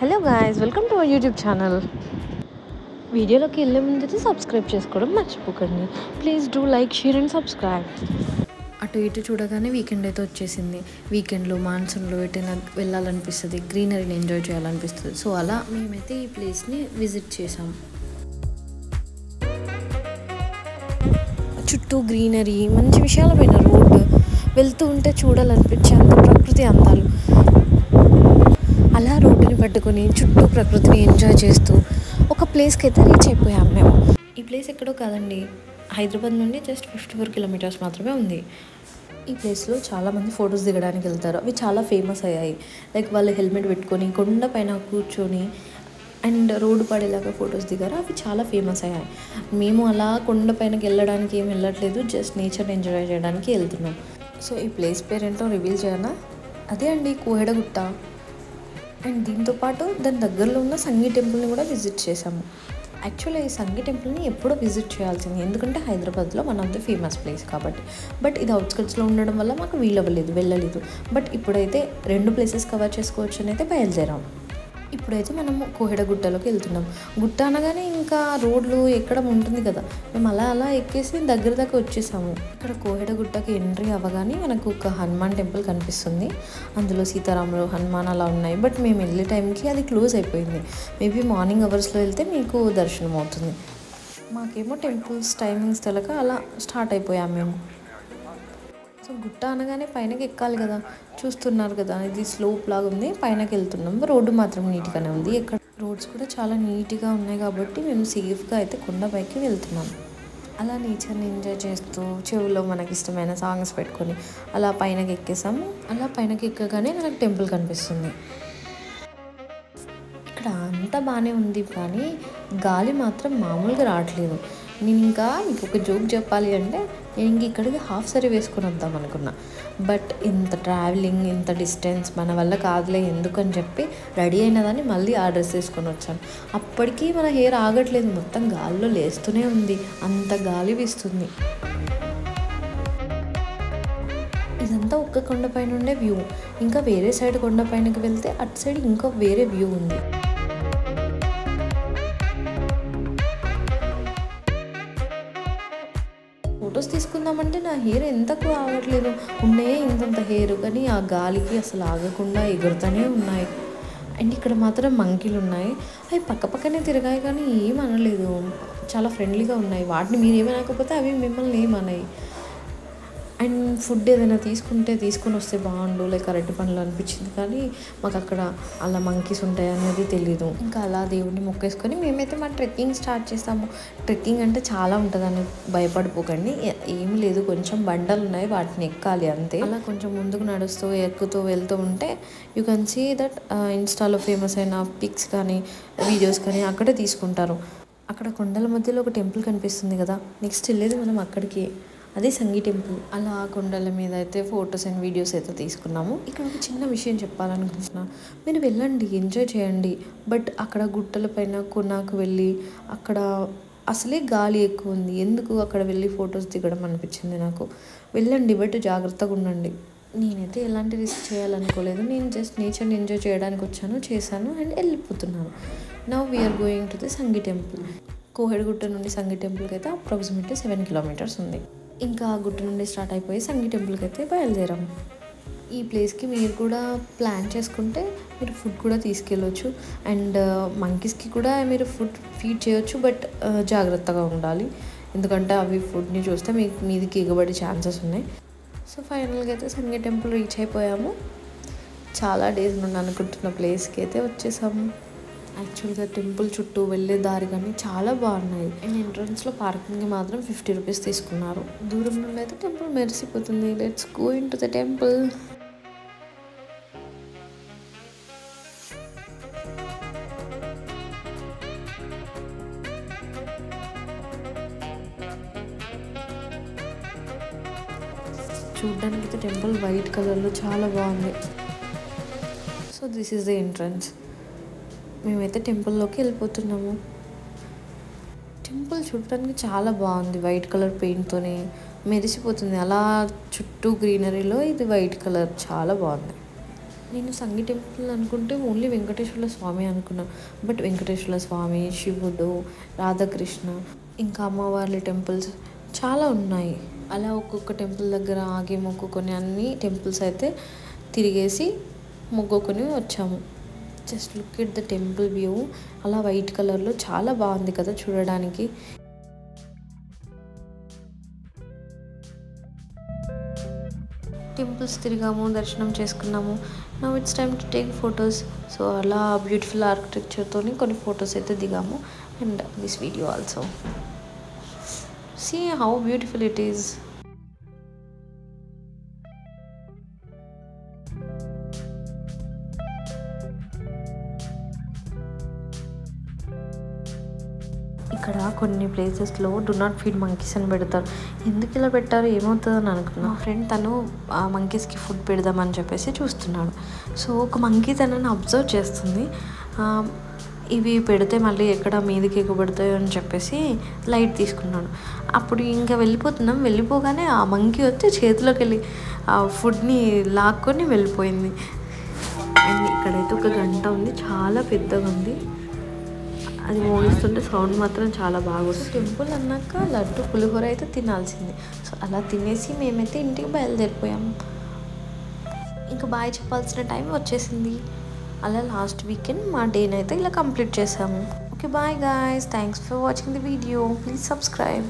Hello guys, welcome to our YouTube channel. వీడియోలోకి వెళ్ళే ముందైతే సబ్స్క్రైబ్ చేసుకోవడం మర్చిపోకండి. Please do like, share and subscribe. అటు ఇటు చూడగానే వీకెండ్ అయితే వచ్చేసింది. వీకెండ్లో మాన్సూన్లో ఎటైనా వెళ్ళాలనిపిస్తుంది, గ్రీనరీని ఎంజాయ్ చేయాలనిపిస్తుంది. సో అలా మేమైతే ఈ ప్లేస్ని విజిట్ చేసాం. చుట్టూ గ్రీనరీ, మంచి విశాలమైన రోడ్డు, వెళ్తూ ఉంటే చూడాలనిపించే అంత ప్రకృతి అందాలు. అలా రోడ్డుని పట్టుకొని చుట్టూ ప్రకృతిని ఎంజాయ్ చేస్తూ ఒక ప్లేస్కి అయితే రీచ్ అయిపోయాము మేము. ఈ ప్లేస్ ఎక్కడో కాదండి, హైదరాబాద్ నుండి జస్ట్ 54 కిలోమీటర్స్ మాత్రమే ఉంది. ఈ ప్లేస్లో చాలామంది ఫొటోస్ దిగడానికి వెళ్తారు. అవి చాలా ఫేమస్ అయ్యాయి. లైక్ వాళ్ళు హెల్మెట్ పెట్టుకొని కొండ పైన కూర్చొని అండ్ రోడ్డు పడేలాగా ఫొటోస్ దిగారు. అవి చాలా ఫేమస్ అయ్యాయి. మేము అలా కొండ పైనకి వెళ్ళడానికి ఏం వెళ్ళట్లేదు, జస్ట్ నేచర్ని ఎంజాయ్ చేయడానికి వెళ్తున్నాం. సో ఈ ప్లేస్ పేరేంటో రివీల్ చేయనా? అదే అండి, కోహెడగుట్ట. అండ్ దీంతోపాటు దాని దగ్గరలో ఉన్న సంగీ టెంపుల్ని కూడా విజిట్ చేసాము. యాక్చువల్లీ ఈ సంగీ టెంపుల్ని ఎప్పుడో విజిట్ చేయాల్సింది, ఎందుకంటే హైదరాబాద్లో one of the famous place కాబట్టి. బట్ ఇది అవుట్స్కట్స్లో ఉండడం వల్ల మాకు వీలవ్వలేదు, వెళ్ళలేదు. బట్ ఇప్పుడైతే 2 ప్లేసెస్ కవర్ చేసుకోవచ్చు అని అయితే బయలుదేరాం. ఇప్పుడైతే మనము కోహెడగుట్టలోకి వెళ్తున్నాం. గుట్ట అనగానే ఇంకా రోడ్లు ఎక్కడం ఉంటుంది కదా, మేము అలా ఎక్కేసి దగ్గర దాకా వచ్చేసాము. ఇక్కడ కోహెడగుట్టకి ఎంట్రీ అవ్వగానే మనకు ఒక హనుమాన్ టెంపుల్ కనిపిస్తుంది. అందులో సీతారాములు, హనుమాన్ అలా ఉన్నాయి. బట్ మేము వెళ్ళే టైంకి అది క్లోజ్ అయిపోయింది. మేబీ మార్నింగ్ అవర్స్లో వెళ్తే మీకు దర్శనం అవుతుంది. మాకేమో టెంపుల్స్ టైమింగ్స్ తెలక అలా స్టార్ట్ అయిపోయాము మేము. సో గుట్ట అనగానే పైనకి ఎక్కాలి కదా, చూస్తున్నారు కదా, ఇది స్లోప్ లాగా ఉంది. పైనకి వెళ్తున్నాం. రోడ్డు మాత్రం నీట్గానే ఉంది. ఇక్కడ రోడ్స్ కూడా చాలా నీట్గా ఉన్నాయి కాబట్టి మేము సేఫ్గా అయితే కొండపైకి వెళ్తున్నాం. అలా నేచర్ని ఎంజాయ్ చేస్తూ చెవులో మనకి ఇష్టమైన సాంగ్స్ పెట్టుకొని అలా పైనకి ఎక్కేసాము. అలా పైనకి ఎక్కగానే మనకు టెంపుల్ కనిపిస్తుంది. ఇక్కడ అంతా బాగానే ఉంది, కానీ గాలి మాత్రం మామూలుగా రావట్లేదు. నేను ఇంకా మీకు ఒక జోక్ చెప్పాలి అంటే, నేను ఇంక ఇక్కడికి హాఫ్ సారీ వేసుకొని వద్దాం అనుకున్నా. బట్ ఇంత ట్రావెలింగ్, ఇంత డిస్టెన్స్ మన వల్ల కాదులే ఎందుకని చెప్పి రెడీ అయినదాన్ని మళ్ళీ ఆ డ్రెస్ వేసుకొని వచ్చాను. అప్పటికీ మన హెయిర్ ఆగట్లేదు, మొత్తం గాలిలో లేస్తూనే ఉంది, అంత గాలి వీస్తుంది. ఇదంతా ఒక్క కొండపైన ఉండే వ్యూ. ఇంకా వేరే సైడ్ కొండపైనకి వెళ్తే అటు సైడ్ ఇంకా వేరే వ్యూ ఉంది. ఫొటోస్ తీసుకుందామంటే నా హెయిర్ ఎంతకు ఆగట్లేదు. ఉన్నాయే ఇంతంత హెయిర్, కానీ ఆ గాలికి అసలు ఆగకుండా ఎగురుతూనే ఉన్నాయి. అండ్ ఇక్కడ మాత్రం మంకీలు ఉన్నాయి. అవి పక్కనే తిరిగాయి కానీ ఏం అనలేదు, చాలా ఫ్రెండ్లీగా ఉన్నాయి. వాటిని మీరు ఏమనకపోతే అవి మిమ్మల్ని ఏమన్నాయి. అండ్ ఫుడ్ ఏదైనా తీసుకొని వస్తే బాగుండు, లైక్ అరటి పండ్లు అనిపించింది. కానీ మాకు అక్కడ అలా మంకీస్ ఉంటాయి అనేది తెలీదు. ఇంకా అలా దేవుడిని మొక్కేసుకొని మేమైతే మా ట్రెక్కింగ్ స్టార్ట్ చేస్తాము. ట్రెక్కింగ్ అంటే చాలా ఉంటుందని భయపడిపోకండి, ఏమి లేదు, కొంచెం బండలు ఉన్నాయి, వాటిని ఎక్కాలి అంతే. అలా కొంచెం ముందుకు నడుస్తూ ఎక్కుతూ వెళ్తూ ఉంటే యూ కెన్ సీ దట్ ఇన్స్టాలో ఫేమస్ అయిన పిక్స్ కానీ వీడియోస్ కానీ అక్కడే తీసుకుంటారు. అక్కడ కొండల మధ్యలో ఒక టెంపుల్ కనిపిస్తుంది కదా, నెక్స్ట్ వెళ్ళేది మనం అక్కడికి, అదే సంగీ టెంపుల్. అలా కొండల మీద అయితే ఫొటోస్ అండ్ వీడియోస్ అయితే తీసుకున్నాము. ఇక్కడ ఒక చిన్న విషయం చెప్పాలనుకుంటున్నాను, మీరు వెళ్ళండి, ఎంజాయ్ చేయండి. బట్ అక్కడ గుట్టల పైన కొనాకు వెళ్ళి అక్కడ అసలే గాలి ఎక్కువ ఉంది, ఎందుకు అక్కడ వెళ్ళి ఫొటోస్ దిగడం అనిపించింది నాకు. వెళ్ళండి, బట్ జాగ్రత్తగా ఉండండి. నేనైతే ఎలాంటి రిస్క్ చేయాలనుకోలేదు, నేను జస్ట్ నేచర్ని ఎంజాయ్ చేయడానికి చేశాను అండ్ వెళ్ళిపోతున్నాను. Now we're going to the Sanghi temple. Kohedagutta నుండి సంగీ టెంపుల్కి అయితే అప్రాక్సిమేట్లీ 7 కిలోమీటర్స్ ఉంది. ఇంకా ఆ గుట్ట నుండి స్టార్ట్ అయిపోయి సంగీ టెంపుల్కి అయితే బయలుదేరాం. ఈ ప్లేస్కి మీరు కూడా ప్లాన్ చేసుకుంటే మీరు ఫుడ్ కూడా తీసుకెళ్ళవచ్చు. అండ్ మంకీస్కి కూడా మీరు ఫుడ్ ఫీడ్ చేయొచ్చు, బట్ జాగ్రత్తగా ఉండాలి, ఎందుకంటే అవి ఫుడ్ని చూస్తే మీదికి ఎగబడే ఛాన్సెస్ ఉన్నాయి. సో ఫైనల్గా అయితే సంగీ టెంపుల్ రీచ్ అయిపోయాము. చాలా డేస్ నుండి అనుకుంటున్న ప్లేస్కి అయితే వచ్చేసాము. యాక్చువల్గా టెంపుల్ చుట్టూ వెళ్ళే దారి కానీ చాలా బాగున్నాయి. అండ్ ఎంట్రన్స్లో పార్కింగ్కి మాత్రం 50 రూపీస్ తీసుకున్నారు. దూరం నుండి అయితే టెంపుల్ మెరిసిపోతుంది. Let's go into the temple. చూడ్డానికి అయితే టెంపుల్ వైట్ కలర్లో చాలా బాగుంది. So this is the entrance. మేమైతే టెంపుల్లోకి వెళ్ళిపోతున్నాము. టెంపుల్ చూడటానికి చాలా బాగుంది, వైట్ కలర్ పెయింట్తోనే మెరిసిపోతుంది. అలా చుట్టూ గ్రీనరీలో ఇది వైట్ కలర్ చాలా బాగుంది. నేను సంగీ టెంపుల్ అనుకుంటే ఓన్లీ వెంకటేశ్వర స్వామి అనుకున్నాను. బట్ వెంకటేశ్వర స్వామి, శివుడు, రాధాకృష్ణ, ఇంకా అమ్మవార్ల టెంపుల్స్ చాలా ఉన్నాయి. అలా ఒక్కొక్క టెంపుల్ దగ్గర ఆగి మొక్కుకొని అన్ని టెంపుల్స్ అయితే తిరిగేసి మొక్కుకొని వచ్చాము. Just look at the temple view. అలా వైట్ కలర్లో చాలా బాగుంది కదా చూడడానికి. టెంపుల్స్ తిరిగాము, దర్శనం చేసుకున్నాము. Now it's time to take photos. So అలా బ్యూటిఫుల్ ఆర్కిటెక్చర్తో కొన్ని ఫొటోస్ అయితే దిగాము. And this video also. See how beautiful it is. ఇక్కడ కొన్ని ప్లేసెస్లో డు నాట్ ఫీడ్ మంకీస్ అని పెడతారు. ఎందుకు ఇలా పెట్టారు ఏమవుతుందో అని అనుకున్నాను. మా ఫ్రెండ్ తను ఆ మంకీస్కి ఫుడ్ పెడదామని చెప్పేసి చూస్తున్నాడు. సో ఒక మంకీ తనని అబ్జర్వ్ చేస్తుంది. ఇవి పెడితే మళ్ళీ ఎక్కడ మీదకి ఎగబడతాయో అని చెప్పేసి లైట్ తీసుకున్నాడు. అప్పుడు ఇంకా వెళ్ళిపోగానే ఆ మంకీ వచ్చి చేతిలోకి వెళ్ళి ఆ ఫుడ్ని లాక్కొని వెళ్ళిపోయింది. అండ్ ఇక్కడైతే ఒక గంట ఉంది, చాలా పెద్దగా ఉంది. అది మోగిస్తుంటే సౌండ్ మాత్రం చాలా బాగా వస్తుంది. టెంపుల్ అన్నాక లడ్డు పులిహోర అయితే తినాల్సింది. సో అలా తినేసి మేమైతే ఇంటికి బయలుదేరిపోయాము. ఇంకా బాయ్ చెప్పాల్సిన టైం వచ్చేసింది. అలా లాస్ట్ వీకెండ్ మా డేని అయితే ఇలా కంప్లీట్ చేసాము. Okay bye guys, thanks for watching the video. Please subscribe.